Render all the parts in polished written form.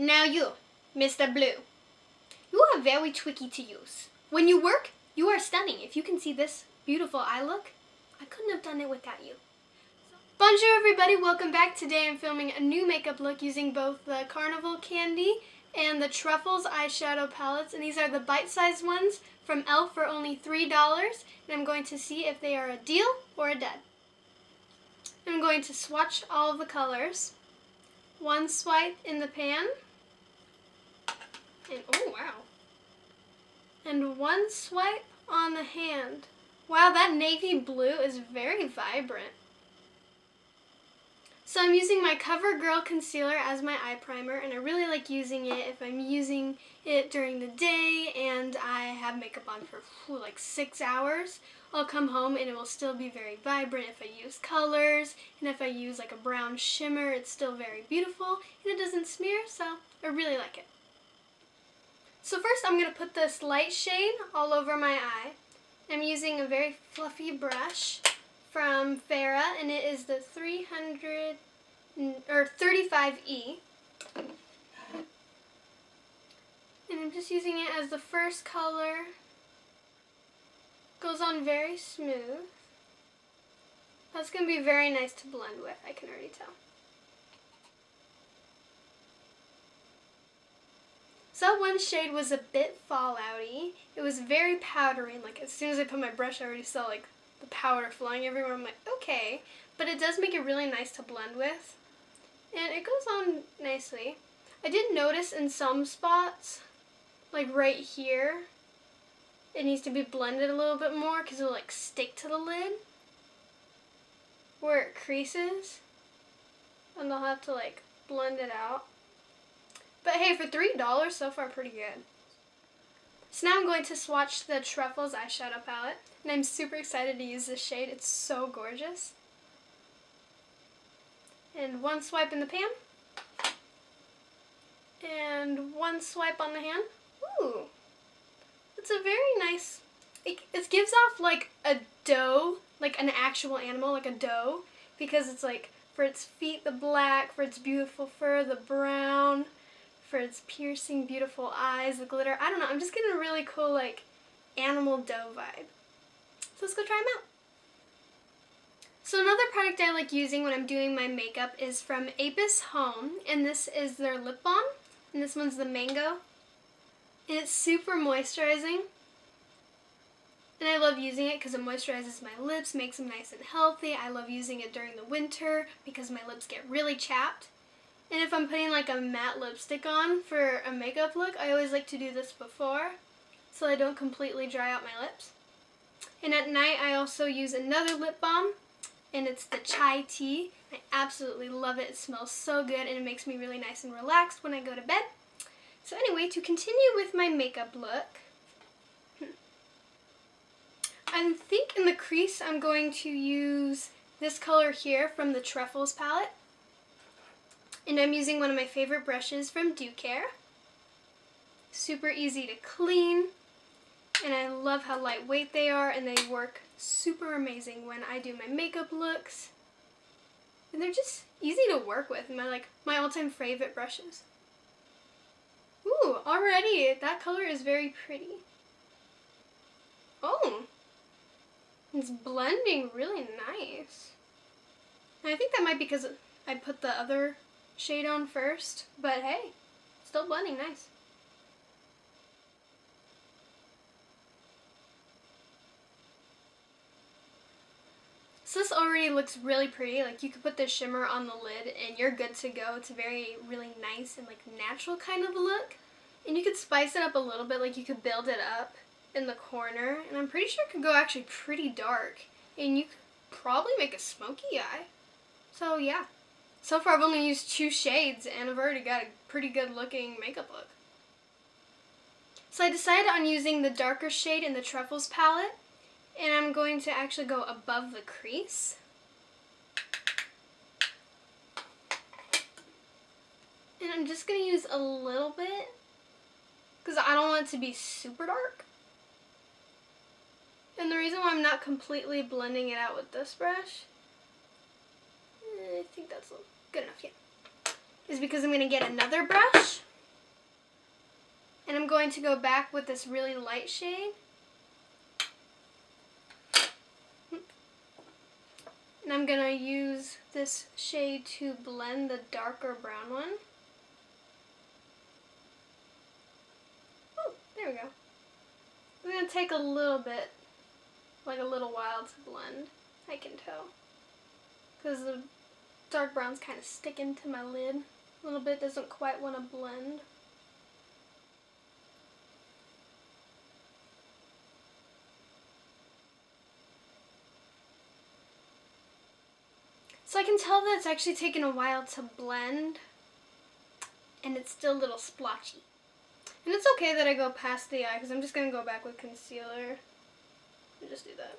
Now you, Mr. Blue. You are very tricky to use. When you work, you are stunning. If you can see this beautiful eye look, I couldn't have done it without you. Bonjour everybody, welcome back. Today I'm filming a new makeup look using both the Carnival candy and the Truffles eyeshadow palettes. And these are the bite-sized ones from Elf for only $3. And I'm going to see if they are a deal or a dud. I'm going to swatch all of the colors. One swipe in the pan. And oh wow. And one swipe on the hand. Wow, that navy blue is very vibrant. So I'm using my CoverGirl concealer as my eye primer, and I really like using it if I'm using it during the day and I have makeup on for like 6 hours. I'll come home and it will still be very vibrant if I use colors, and if I use like a brown shimmer, it's still very beautiful and it doesn't smear, so I really like it. So first I'm going to put this light shade all over my eye. I'm using a very fluffy brush from Farrah, and it is the 35E. And I'm just using it as the first color. Goes on very smooth. That's going to be very nice to blend with, I can already tell. So one shade was a bit fallout-y. It was very powdery, and like as soon as I put my brush I already saw like the powder flying everywhere. I'm like, okay. But it does make it really nice to blend with. And it goes on nicely. I did notice in some spots, like right here, it needs to be blended a little bit more because it'll like stick to the lid where it creases. And I'll have to like blend it out. But hey, for $3, so far pretty good. So now I'm going to swatch the Truffles eyeshadow palette. And I'm super excited to use this shade. It's so gorgeous. And one swipe in the pan. And one swipe on the hand. Ooh. It's a very nice, it gives off like a doe, like an actual animal, like a doe. Because it's like, for its feet, the black, for its beautiful fur, the brown, for its piercing, beautiful eyes, the glitter. I don't know, I'm just getting a really cool, like, animal doe vibe. So let's go try them out. So another product I like using when I'm doing my makeup is from Apis Home, and this is their lip balm, and this one's the Mango. And it's super moisturizing, and I love using it because it moisturizes my lips, makes them nice and healthy. I love using it during the winter because my lips get really chapped. And if I'm putting like a matte lipstick on for a makeup look, I always like to do this before so I don't completely dry out my lips. And at night I also use another lip balm, and it's the Chai Tea. I absolutely love it. It smells so good and it makes me really nice and relaxed when I go to bed. So anyway, to continue with my makeup look, I think in the crease I'm going to use this color here from the Truffles palette. And I'm using one of my favorite brushes from Do Care. Super easy to clean, and I love how lightweight they are, and they work super amazing when I do my makeup looks. And they're just easy to work with, my all-time favorite brushes. Ooh, already that color is very pretty. Oh, it's blending really nice. And I think that might be because I put the other shade on first, but hey, still blending nice. So this already looks really pretty. Like, you could put this shimmer on the lid and you're good to go. It's a really nice and like natural kind of look. And you could spice it up a little bit, like you could build it up in the corner, and I'm pretty sure it could go actually pretty dark, and you could probably make a smoky eye. So yeah. So far I've only used 2 shades and I've already got a pretty good looking makeup look. So I decided on using the darker shade in the Truffles palette, and I'm going to actually go above the crease. And I'm just going to use a little bit because I don't want it to be super dark. And the reason why I'm not completely blending it out with this brush, I think that's good enough, yeah, is because I'm going to get another brush going to go back with this really light shade. And I'm going to use this shade to blend the darker brown one. Oh, there we go. It's going to take a little bit, like a little while to blend, I can tell. Because the dark brown's kind of sticking to my lid. A little bit, doesn't quite want to blend. So I can tell that it's actually taken a while to blend, and it's still a little splotchy. And it's okay that I go past the eye, because I'm just going to go back with concealer and just do that.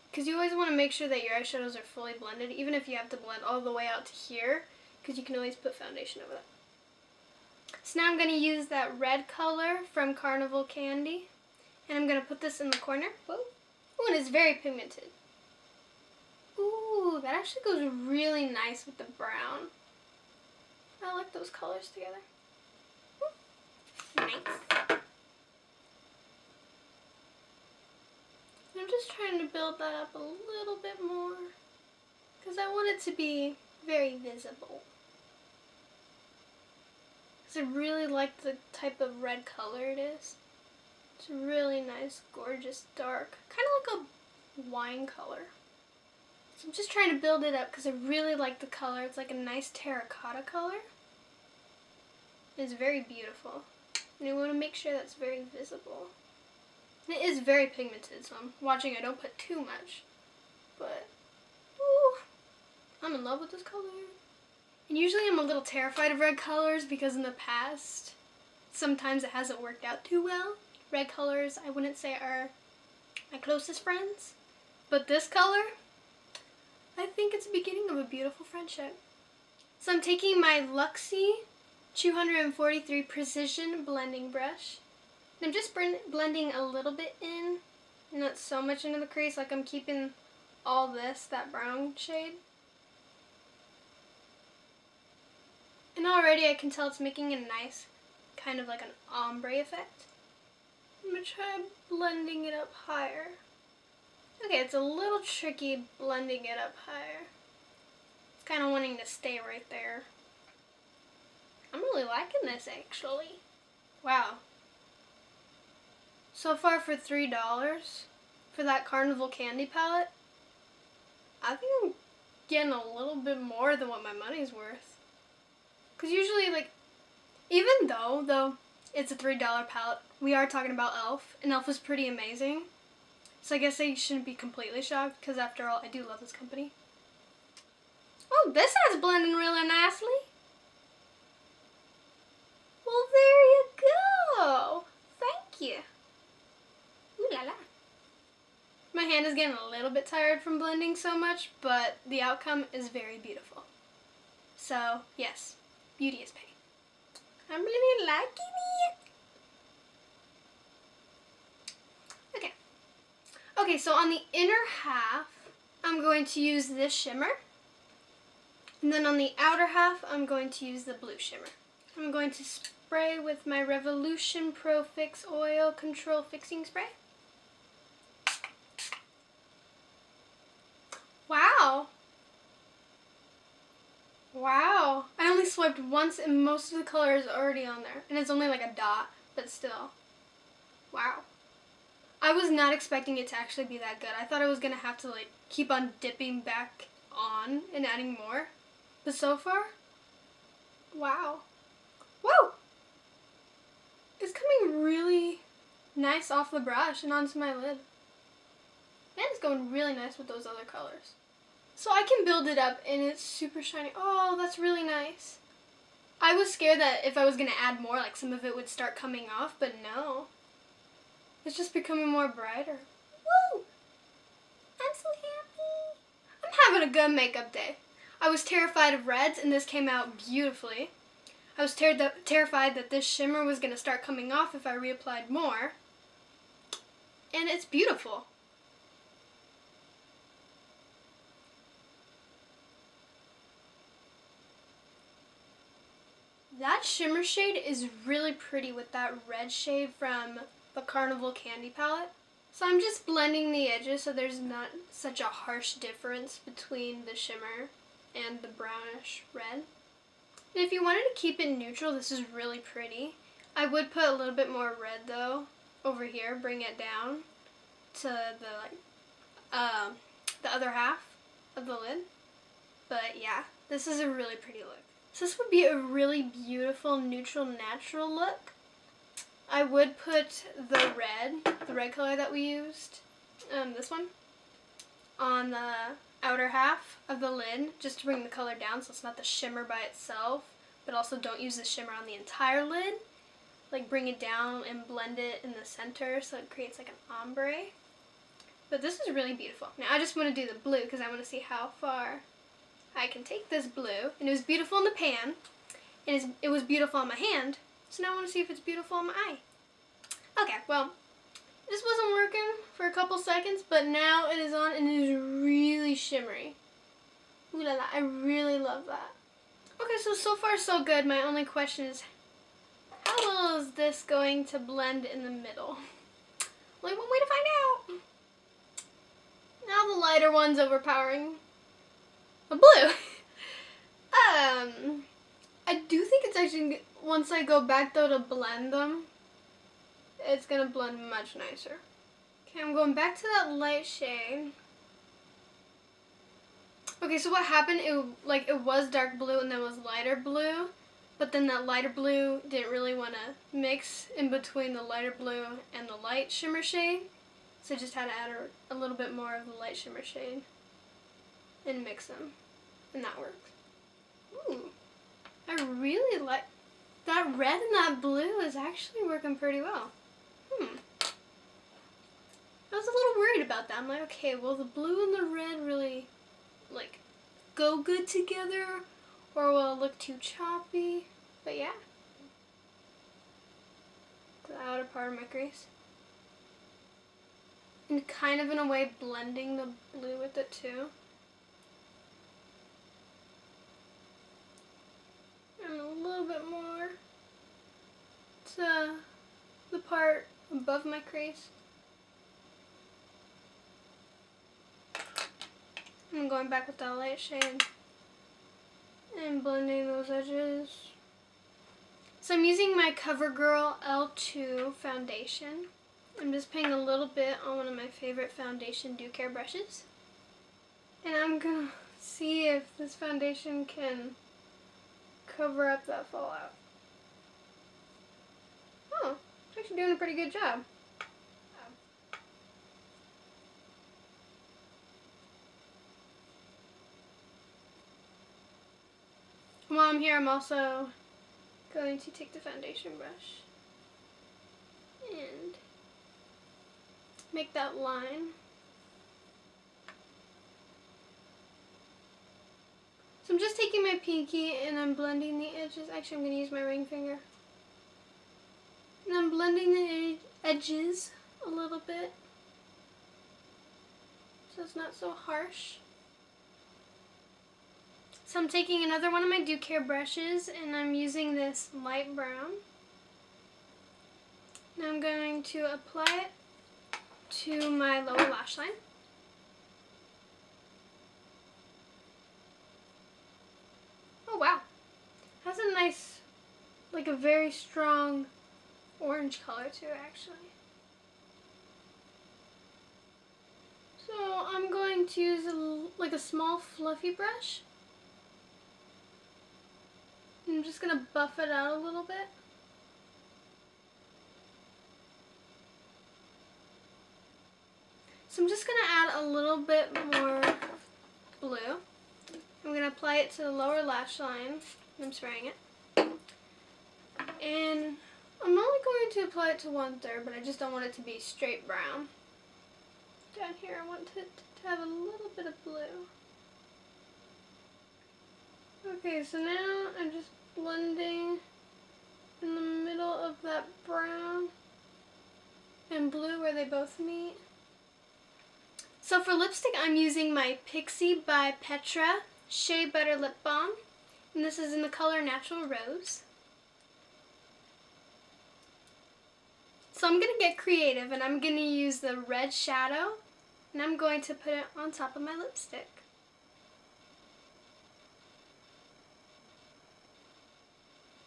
Because you always want to make sure that your eyeshadows are fully blended, even if you have to blend all the way out to here, because you can always put foundation over that. So now I'm going to use that red color from Carnival Candy, and I'm going to put this in the corner. Whoa. Oh, and it's very pigmented. Ooh, that actually goes really nice with the brown. I like those colors together. Ooh, nice. I'm just trying to build that up a little bit more because I want it to be very visible. Because I really like the type of red color it is. It's really nice, gorgeous, dark, kind of like a wine color. So I'm just trying to build it up because I really like the color. It's like a nice terracotta color. It's very beautiful. And I want to make sure that's very visible. And it is very pigmented, so I'm watching I don't put too much. But, ooh, I'm in love with this color. And usually I'm a little terrified of red colors because in the past, sometimes it hasn't worked out too well. Red colors, I wouldn't say are my closest friends. But this color, I think it's the beginning of a beautiful friendship. So I'm taking my Luxie 243 Precision Blending Brush. And I'm just blending a little bit in, not so much into the crease, like I'm keeping all this, that brown shade. And already I can tell it's making a nice, kind of like an ombre effect. I'm going to try blending it up higher. Okay, it's a little tricky blending it up higher. It's kind of wanting to stay right there. I'm really liking this actually. Wow. So far for $3 for that Carnival Candy palette, I think I'm getting a little bit more than what my money's worth. Because usually, like, even though it's a $3 palette, we are talking about Elf, and Elf is pretty amazing. So I guess I shouldn't be completely shocked, because after all, I do love this company. Oh, this has blending really nicely. Well, there you go. Thank you. Ooh la la. My hand is getting a little bit tired from blending so much, but the outcome is very beautiful. So, yes, beauty is pain. I'm really liking it. Okay, so on the inner half, I'm going to use this shimmer. And then on the outer half, I'm going to use the blue shimmer. I'm going to spray with my Revolution Pro Fix Oil Control Fixing Spray. Wow. Wow. I only swiped once and most of the color is already on there. And it's only like a dot, but still. Wow. I was not expecting it to actually be that good. I thought I was going to have to like keep on dipping back on and adding more. But so far, wow. Whoa! It's coming really nice off the brush and onto my lid. And it's going really nice with those other colors. So I can build it up and it's super shiny. Oh, that's really nice. I was scared that if I was going to add more, like some of it would start coming off, but no. It's just becoming more brighter. Woo! I'm so happy. I'm having a good makeup day. I was terrified of reds and this came out beautifully. I was terrified that this shimmer was going to start coming off if I reapplied more. And it's beautiful. That shimmer shade is really pretty with that red shade from the Carnival candy palette. So I'm just blending the edges so there's not such a harsh difference between the shimmer and the brownish red. And if you wanted to keep it neutral, this is really pretty. I would put a little bit more red though over here, bring it down to the other half of the lid. But yeah, this is a really pretty look. So this would be a really beautiful neutral natural look. I would put the red color that we used, this one, on the outer half of the lid just to bring the color down so it's not the shimmer by itself, but also don't use the shimmer on the entire lid. Like bring it down and blend it in the center so it creates like an ombre. But this is really beautiful. Now I just want to do the blue because I want to see how far I can take this blue. And it was beautiful in the pan, and it was beautiful on my hand. So now I want to see if it's beautiful on my eye. Okay, well, this wasn't working for a couple seconds, but now it is on and it is really shimmery. Ooh la la, I really love that. Okay, so far so good. My only question is, how well is this going to blend in the middle? Only one way to find out. Now the lighter one's overpowering the blue. I do think it's actually, once I go back though to blend them, it's gonna blend much nicer. Okay, I'm going back to that light shade. Okay, so what happened, it was dark blue and then was lighter blue, but then that lighter blue didn't really want to mix in between the lighter blue and the light shimmer shade, so I just had to add a little bit more of the light shimmer shade and mix them, and that works. Ooh, I really like that red and that blue is actually working pretty well. I was a little worried about that. I'm like, okay, will the blue and the red really like go good together, or will it look too choppy? But yeah, the outer part of my crease, and kind of in a way blending the blue with it too. And a little bit more to the part above my crease. I'm going back with that light shade and blending those edges. So I'm using my CoverGirl L2 foundation. I'm just putting a little bit on one of my favorite foundation Do Care brushes. And I'm gonna see if this foundation can cover up that fallout. Oh, it's actually doing a pretty good job. While I'm here, I'm also going to take the foundation brush and make that line. So I'm just taking my pinky and I'm blending the edges. Actually, I'm going to use my ring finger. And I'm blending the edges a little bit so it's not so harsh. So I'm taking another one of my Do Care brushes and I'm using this light brown. Now I'm going to apply it to my lower lash line. Oh wow, has a nice, like a very strong orange color to it actually. So I'm going to use like a small fluffy brush. I'm just going to buff it out a little bit. So I'm just going to add a little bit more blue. I'm going to apply it to the lower lash line. I'm spraying it. And I'm only going to apply it to 1/3, but I just don't want it to be straight brown. Down here I want it to have a little bit of blue. Okay, so now I'm just blending in the middle of that brown and blue where they both meet. So for lipstick, I'm using my Pixie by Petra Shea Butter Lip Balm, and this is in the color Natural Rose. So I'm going to get creative and I'm going to use the red shadow and I'm going to put it on top of my lipstick.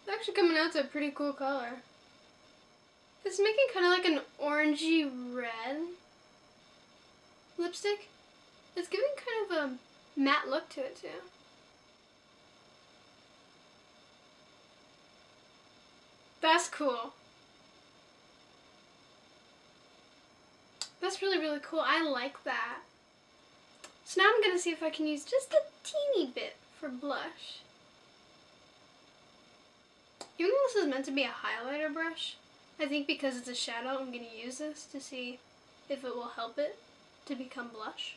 It's actually coming out to a pretty cool color. It's making kind of like an orangey red lipstick. It's giving kind of a matte look to it too. That's cool. That's really, really cool. I like that. So now I'm going to see if I can use just a teeny bit for blush. Even though this is meant to be a highlighter brush, I think because it's a shadow, I'm going to use this to see if it will help it to become blush.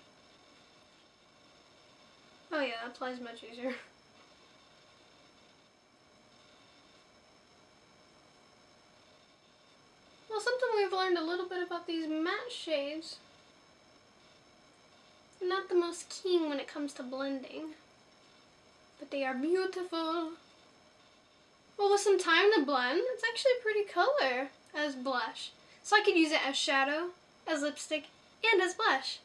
Oh yeah, that applies much easier. Well, something we've learned a little bit about these matte shades. They're not the most keen when it comes to blending, but they are beautiful. Well, with some time to blend, it's actually a pretty color as blush. So I could use it as shadow, as lipstick, and as blush.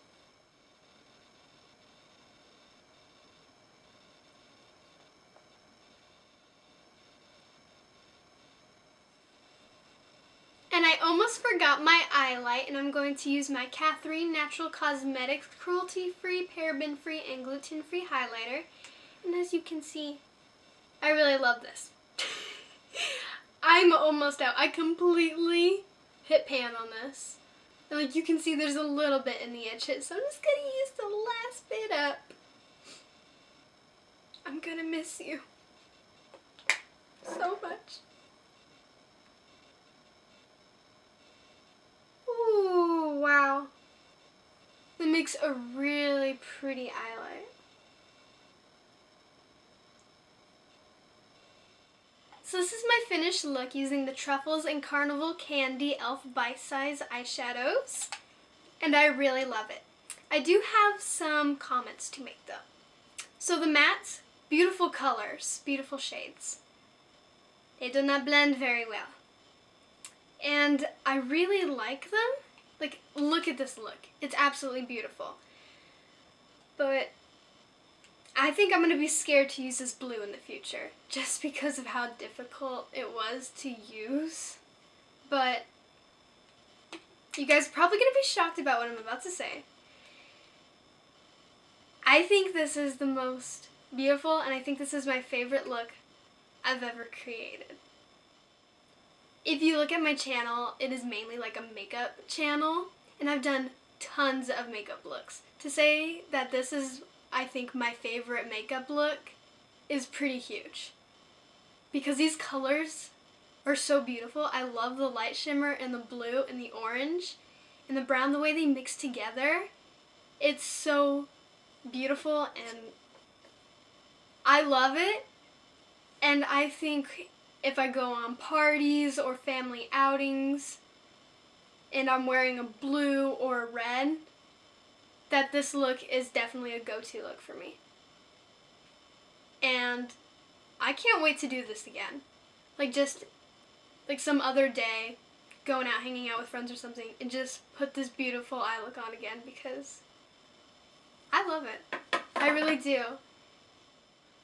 And I almost forgot my eyelight, and I'm going to use my Catherine Natural Cosmetics cruelty-free, paraben-free, and gluten-free highlighter. And as you can see, I really love this. I'm almost out. I completely hit pan on this. And like you can see there's a little bit in the edge hit, so I'm just going to use the last bit up. I'm going to miss you so much. Ooh, wow. That makes a really pretty highlight. So this is my finished look using the Truffles and Carnival Candy Elf bite-size eyeshadows, and I really love it. I do have some comments to make though. So the mattes, beautiful colors, beautiful shades. They do not blend very well. And I really like them. Like, look at this look. It's absolutely beautiful. But I think I'm going to be scared to use this blue in the future, just because of how difficult it was to use. But you guys are probably going to be shocked about what I'm about to say. I think this is the most beautiful, and I think this is my favorite look I've ever created. If you look at my channel, it is mainly like a makeup channel, and I've done tons of makeup looks. To say that this is, I think, my favorite makeup look is pretty huge. Because these colors are so beautiful. I love the light shimmer and the blue and the orange and the brown, the way they mix together. It's so beautiful and I love it. And I think if I go on parties or family outings and I'm wearing a blue or a red, that this look is definitely a go-to look for me. And I can't wait to do this again. Like just like some other day, going out, hanging out with friends or something, and just put this beautiful eye look on again because I love it. I really do.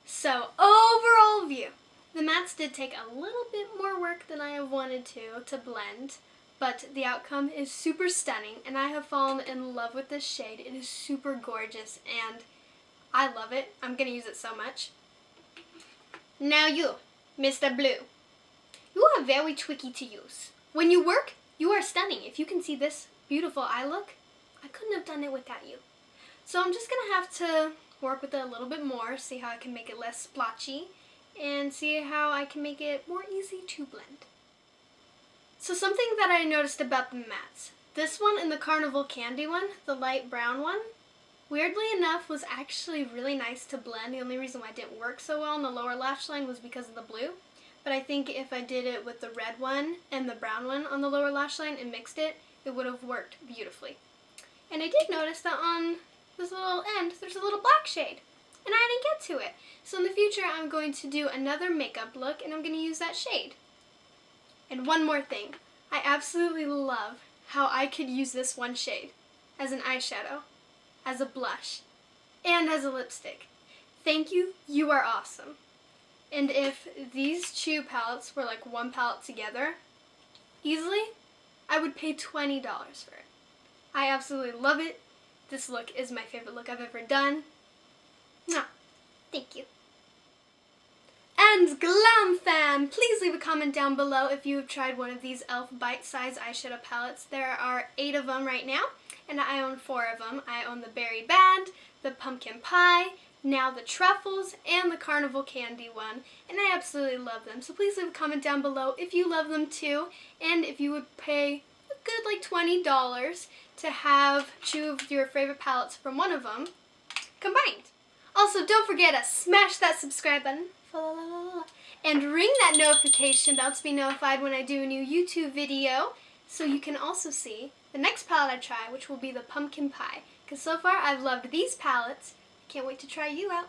So, overall view. The mattes did take a little bit more work than I have wanted to blend, but the outcome is super stunning, and I have fallen in love with this shade. It is super gorgeous, and I love it. I'm going to use it so much. Now you, Mr. Blue. You are very tricky to use. When you work, you are stunning. If you can see this beautiful eye look, I couldn't have done it without you. So I'm just going to have to work with it a little bit more, see how I can make it less splotchy, and see how I can make it more easy to blend. So something that I noticed about the mattes, this one and the Carnival Candy one, the light brown one, weirdly enough was actually really nice to blend. The only reason why it didn't work so well on the lower lash line was because of the blue. But I think if I did it with the red one and the brown one on the lower lash line and mixed it, it would have worked beautifully. And I did notice that on this little end, there's a little black shade. And I didn't get to it. So in the future, I'm going to do another makeup look, and I'm going to use that shade. And one more thing. I absolutely love how I could use this one shade as an eyeshadow, as a blush, and as a lipstick. Thank you, you are awesome. And if these two palettes were like one palette together, easily, I would pay $20 for it. I absolutely love it. This look is my favorite look I've ever done. Mwah. Thank you. And Glam Fam, please leave a comment down below if you have tried one of these e.l.f. bite-size eyeshadow palettes. There are 8 of them right now, and I own 4 of them. I own the Berry Band, the Pumpkin Pie, now the Truffles, and the Carnival Candy one, and I absolutely love them. So please leave a comment down below if you love them too, and if you would pay a good like $20 to have 2 of your favorite palettes from one of them combined. Also, don't forget to smash that subscribe button and ring that notification bell to be notified when I do a new YouTube video, so you can also see the next palette I try, which will be the Pumpkin Pie. Because so far I've loved these palettes. Can't wait to try you out.